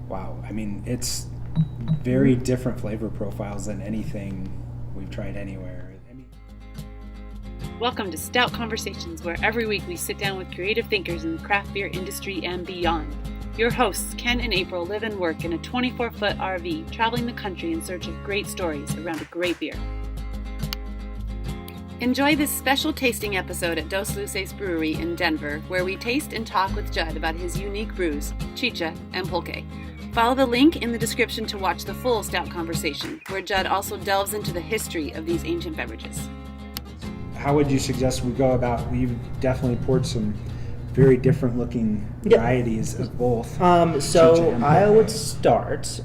Wow. I mean, it's very different flavor profiles than anything we've tried anywhere. Welcome to Stout Conversations, where every week we sit down with creative thinkers in the craft beer industry and beyond. Your hosts, Ken and April, live and work in a 24-foot RV, traveling the country in search of great stories around a great beer. Enjoy this special tasting episode at Luces Brewery in Denver, where we taste and talk with Judd about his unique brews, Chicha and Pulque. Follow the link in the description to watch the full Stout Conversation, where Judd also delves into the history of these ancient beverages. How would you suggest we go about? We've definitely poured some very different looking varieties of both. So I would start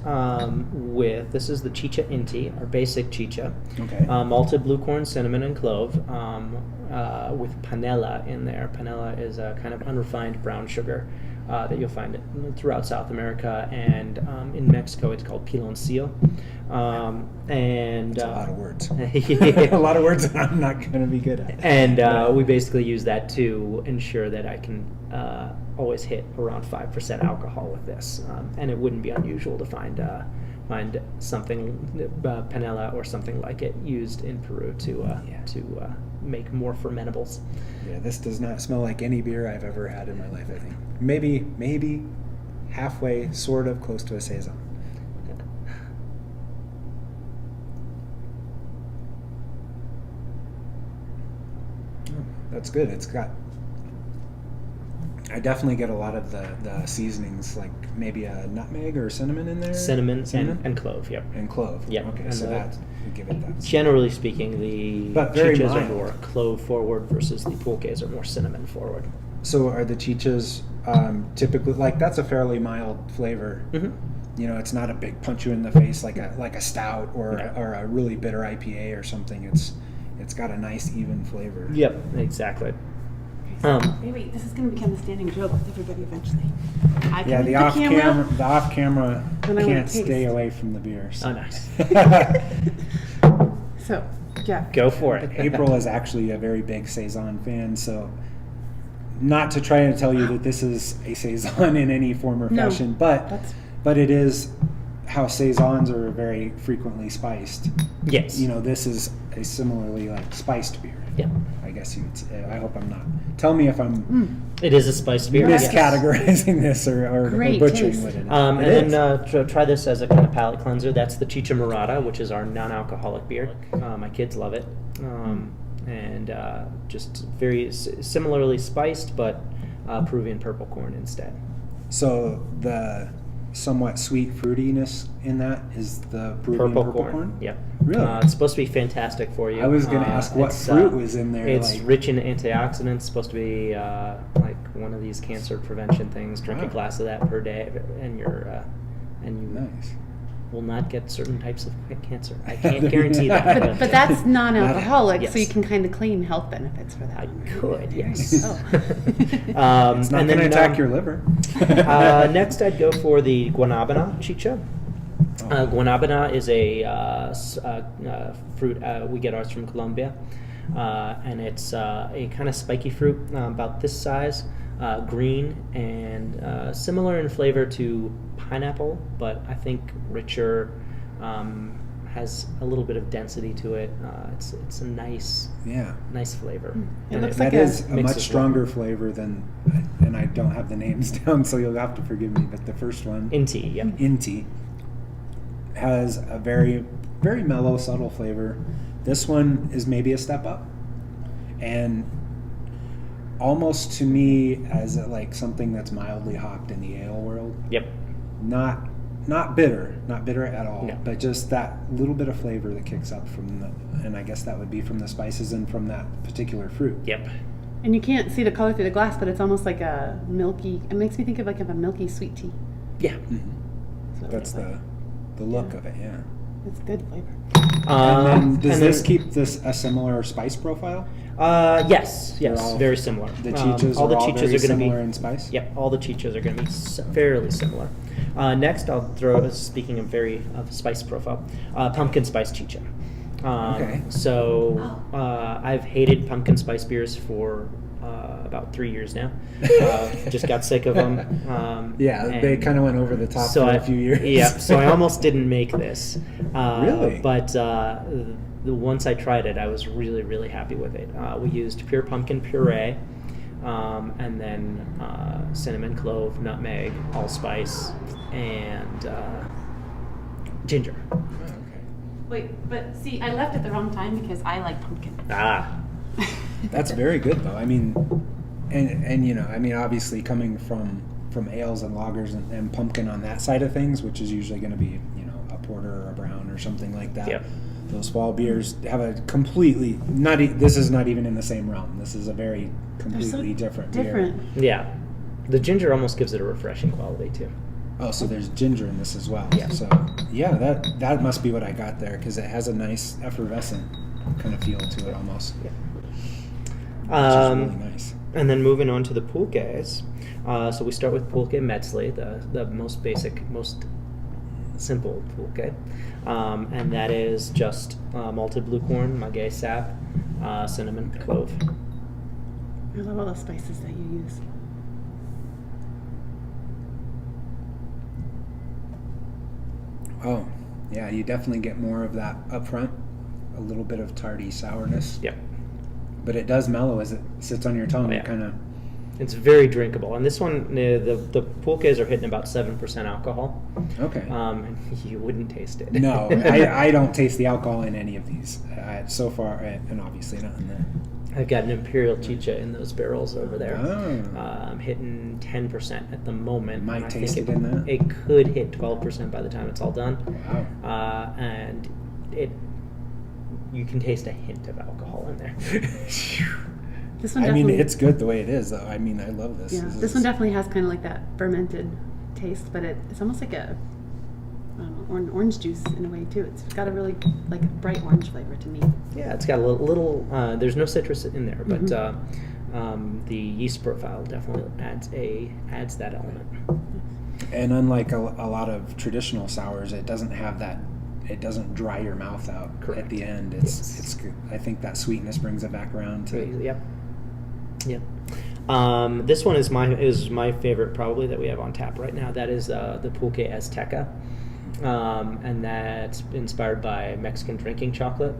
with, this is the Chicha Inti, our basic chicha. Okay. Malted blue corn, cinnamon, and clove with panela in there. Panela is a kind of unrefined brown sugar that you'll find throughout South America, and in Mexico it's called piloncillo. And that's a lot of words. Yeah. A lot of words that I'm not going to be good at. And we basically use that to ensure that I can always hit around 5% alcohol with this. And it wouldn't be unusual to find something panela or something like it used in Peru to make more fermentables. Yeah, this does not smell like any beer I've ever had in my life. I think maybe halfway, sort of close to a saison. That's good. It's got. I definitely get a lot of the seasonings, like maybe a nutmeg or cinnamon in there. Cinnamon? And clove. Yep. And clove. Yep. Okay, and so that we give it that. Generally speaking, the chichas are mild. more clove forward versus the pulques are more cinnamon forward. So are the chichas typically, like, that's a fairly mild flavor? Mm-hmm. You know, it's not a big punch you in the face like a stout or a really bitter IPA or something. It's got a nice even flavor. Yep, exactly. Wait, this is going to become a standing joke with everybody eventually. The off camera can't stay away from the beer. So. Oh, nice. So, Jeff. Go for it. April is actually a very big saison fan, so not to try to tell you that this is a saison in any form or fashion, but it is how saisons are very frequently spiced. Yes. You know, this is a similarly spiced beer. Yeah. I guess I hope I'm not. Tell me if I'm It is a spiced beer. miscategorizing this or butchering taste. what it is. And then try this as a kind of palate cleanser. That's the Chicha Morada, which is our non-alcoholic beer. My kids love it. And just very similarly spiced, but Peruvian purple corn instead. So the somewhat sweet fruitiness in that is the Peruvian purple corn? Yep. Really? It's supposed to be fantastic for you. I was going to ask what fruit was in there. It's rich in antioxidants. Supposed to be like one of these cancer prevention things. Drink a glass of that per day, and you nice. will not get certain types of cancer. I can't guarantee that. But that's non-alcoholic, Yes. so you can kind of claim health benefits for that. I could, yes. Oh. It's not going to attack your liver. Next, I'd go for the Guanabana Chicha. Guanabana is a fruit. We get ours from Colombia, and it's a kind of spiky fruit, about this size, green, and similar in flavor to pineapple, but I think richer. Has a little bit of density to it. It's a nice flavor. It looks that like is a much stronger flavor than, and I don't have the names down, so you'll have to forgive me. But the first one, Inti, yep. Inti, has a very, very mellow, subtle flavor. This one is maybe a step up, and almost to me as like something that's mildly hopped in the ale world. Yep. Not bitter at all, No. but just that little bit of flavor that kicks up and I guess that would be from the spices and from that particular fruit. Yep. And you can't see the color through the glass, but it's almost like a milky, it makes me think of like a milky sweet tea. Yeah. Mm-hmm. That's the look of it, yeah. It's good flavor. And then does this keep a similar spice profile? Yes, very similar. The chichas all the are all chichas very are going to be similar in spice? Yep, all the chichas are going to be fairly similar. Next, I'll throw, speaking of spice profile, pumpkin spice chicha. Okay. So I've hated pumpkin spice beers for about 3 years now. Just got sick of them. They kind of went over the top for a few years. Yeah, so I almost didn't make this. Really? But once I tried it, I was really, really happy with it. We used pure pumpkin puree, and then cinnamon, clove, nutmeg, allspice, and ginger. Oh, okay. Wait, but see, I left at the wrong time because I like pumpkin. That's very good though. I mean, and you know, I mean, obviously coming from ales and lagers and pumpkin on that side of things, which is usually going to be, you know, a porter or a brown or something like that. Yep. Those fall beers have a completely this is not even in the same realm. This is a very completely different beer. Yeah, the ginger almost gives it a refreshing quality too. Oh, so there's ginger in this as well. Yeah. So yeah, that must be what I got there, because it has a nice effervescent kind of feel to it almost. Yeah. Which is really nice. And then moving on to the pulques. So we start with pulque metzli, the most basic, most simple pulque. And that is just malted blue corn, maguey sap, cinnamon, clove. I love all the spices that you use. Oh, yeah, you definitely get more of that up front, a little bit of tardy sourness. Yep. But it does mellow as it sits on your tongue. Oh, yeah. It kind of. It's very drinkable, and this one, the pulques are hitting about 7% alcohol. Okay. You wouldn't taste it. No, I don't taste the alcohol in any of these so far, and obviously not in there. I've got an Imperial Chicha in those barrels over there. Oh. I'm hitting 10% at the moment. Might and I taste think it in that. It could hit 12% by the time it's all done. Wow. And you can taste a hint of alcohol in there. This one I mean, definitely, it's good the way it is, though. I mean, I love this. yeah, this one definitely has kind of like that fermented taste, but it's almost like a, I don't know, orange juice in a way too. It's got a really like bright orange flavor to me. Yeah, it's got a little there's no citrus in there, but Mm-hmm. the yeast profile definitely adds that element. And unlike a lot of traditional sours, it doesn't have that. It doesn't dry your mouth out at the end. It's good. I think that sweetness brings it back around to. Yep. This one is my favorite probably that we have on tap right now. That is the Pulque Azteca, and that's inspired by Mexican drinking chocolate.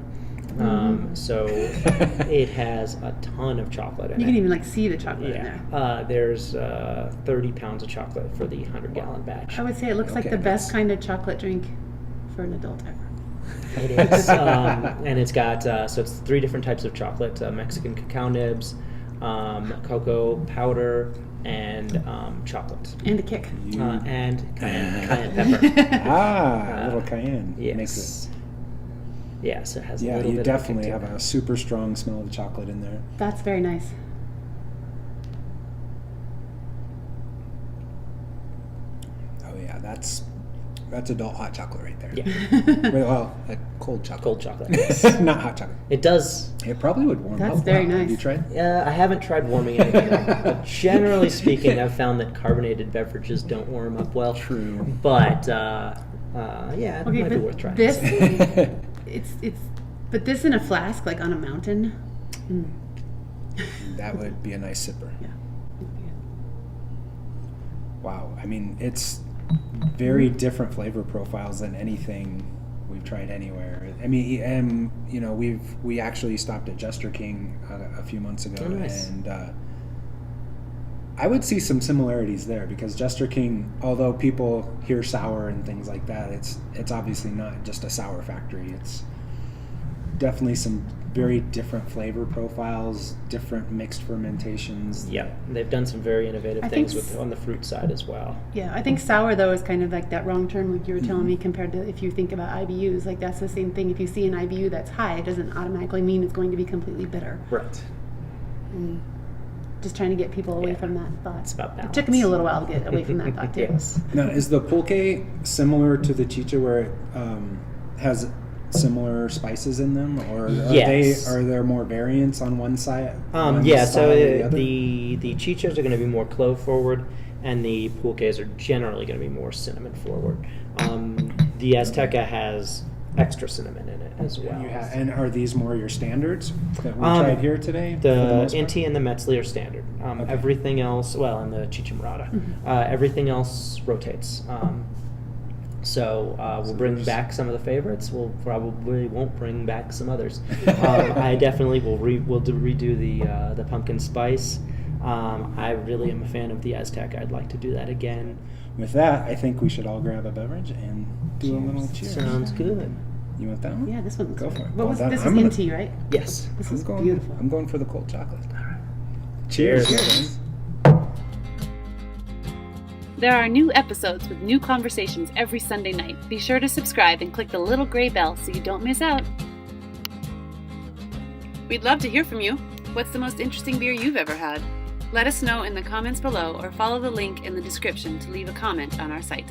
So it has a ton of chocolate in it. You can even like see the chocolate in there. There's 30 pounds of chocolate for the 100-gallon batch. I would say it looks like Okay, the best kind of chocolate drink for an adult ever. It is, and it's got so it's 3 different types of chocolate: Mexican cacao nibs, cocoa powder, and chocolate, And a kick. and cayenne pepper. A little cayenne Yes. makes it. Yes, it has. A Yeah, little you bit definitely of have a super strong smell of the chocolate in there. That's very nice. Oh yeah, that's adult hot chocolate right there. Yeah, Well, cold chocolate. cold chocolate. Not hot chocolate. It does. It probably would warm That's up. very well. nice. Have you tried? I haven't tried warming anything up, but generally speaking, I've found that carbonated beverages don't warm up well. True. But yeah, it Okay, might be but worth trying. this but this in a flask like on a mountain. That would be a nice sipper. Yeah. Wow. I mean, it's very different flavor profiles than anything we've tried anywhere. I mean, you know, we actually stopped at Jester King a few months ago, Oh, nice. and I would see some similarities there, because Jester King, although people hear sour and things like that, it's obviously not just a sour factory. It's definitely some very different flavor profiles, different mixed fermentations. Yeah, they've done some very innovative I things think on the fruit side as well. Yeah, I think sour though is kind of like that wrong term, like you were telling me, compared to if you think about IBUs. Like that's the same thing. If you see an IBU that's high, it doesn't automatically mean it's going to be completely bitter. Right. And just trying to get people away Yeah. from that thought. It's about balance. It took me a little while to get away from that thought too. Yes. Now, is the pulque similar to the chicha, where it has similar spices in them, or Yes. are there more variants on one side? Yeah, style so or the other? the chichas are going to be more clove forward, and the pulques are generally going to be more cinnamon forward. The Azteca has extra cinnamon in it as well. And are these more your standards that we tried here today? for The most part? Inti and the Metzli are standard. Okay. Everything else, well, and the Chicha Morada, everything else rotates. So we'll bring back some of the favorites. We'll probably won't bring back some others. I definitely will redo the pumpkin spice. I really am a fan of the Aztec. I'd like to do that again. With that, I think we should all grab a beverage and do a little cheers. Sounds good. You want that one? Yeah, this one looks Go good. for it. What Well, was that- this? I'm Is gonna- Inti, right? Yes. This is beautiful. I'm going for the cold chocolate. All right. Cheers. Cheers. There are new episodes with new conversations every Sunday night. Be sure to subscribe and click the little gray bell so you don't miss out. We'd love to hear from you. What's the most interesting beer you've ever had? Let us know in the comments below or follow the link in the description to leave a comment on our site.